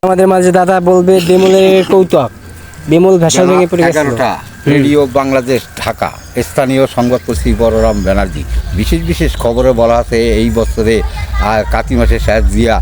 আমাদের মাঝে দাদা বলবে বেমুলের কৌতুক। বেমুল ভাষা ভেঙে পড়ে গেছে। রেডিও বাংলাদেশ ঢাকা, স্থানীয় সংবাদকর্মী বলরাম ব্যানার্জি। বিশেষ খবরে বলা আছে এই বছরে কাতি মাসের শেষ দিয়া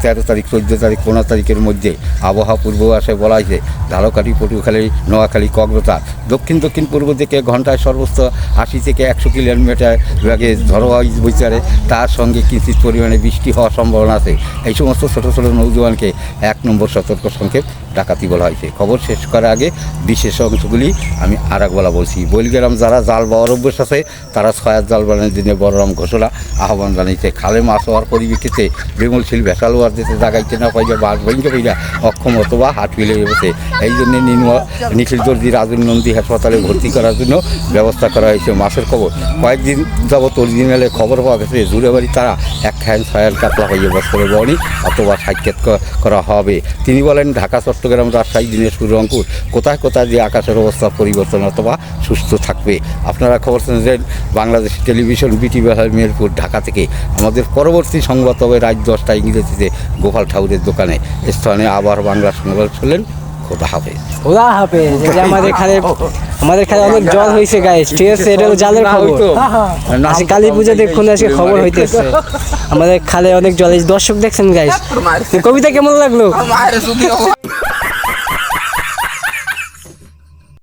13 তারিখ, 14 তারিখ, 15 তারিখের মধ্যে আবহাওয়া পূর্বাভাসে বলা হয়েছে ঝালকাঠি, পটুয়াখালী, নোয়াখালী, কক্সবাজার দক্ষিণ পূর্ব দিকে ঘন্টায় সর্বোচ্চ 80 থেকে 100 কিলোমিটার বেগে ঝড়ো বইচারে, তার সঙ্গে কিঞ্চিত পরিমাণে বৃষ্টি হওয়ার সম্ভাবনা আছে। এই সমস্ত ছোটো ছোটো নৌজওয়ানকে 1 নম্বর সতর্ক সংকেত ডাকাতি বলা হয়েছে। খবর শেষ করার আগে বিশেষ অংশগুলি আমি আর একবেলা বলছি। বলগেরাম যারা জাল বাওয়ার অভ্যাস আছে তারা ছয়ার জাল বানানোর দিনে বলরাম ঘোষণা আহ্বান জানিয়েছে। খালে মাছ হওয়ার পরিপ্রেক্ষিতে বেমলশীল ভেসাল হওয়ার দিতে জাগাইতে না পাইলে বাঘ ভেঙে ফেরা অক্ষম অথবা হাট ফেলে গেছে। এই জন্যে নিখিল দর্জি রাজুর নন্দী হাসপাতালে ভর্তি করার জন্য ব্যবস্থা করা হয়েছে। মাছের খবর কয়েকদিন যাবত অরিজিনালে খবর পাওয়া গেছে জুড়েবাড়ি তারা এক খান ছয়াল কাতলা হয়ে বছরে বহনি অথবা সাক্ষাৎ করা হবে। তিনি বলেন ঢাকা, চট্টগ্রাম, রাজশাহী, দিনাজপুর, রংপুর কোথায় কোথায় যে আকাশের অবস্থা পরিবর্তন অথবা সুস্থ থাকবে। আপনারা খবর শুনছেন বাংলাদেশ টেলিভিশন, বিটিভি মেহেরপুর, ঢাকা থেকে। আমাদের পরবর্তী সংবাদ হবে রাত 10টায় ইংরেজিতে গোপাল ঠাকুরের দোকানে। স্থানে আবার বাংলা সংবাদ শুনলেন। খোদা হাফেজ। খোদা হাফেজ। আমাদের খালে অনেক জল হয়েছে গাইস, ঠিক আছে? এটা হলো জালের খবর। আজকে কালী পূজা দেখুন, আজকে খবর হইতেছে আমাদের খালে অনেক জল। দর্শক দেখছেন গাইস, কবিতা কেমন লাগলো?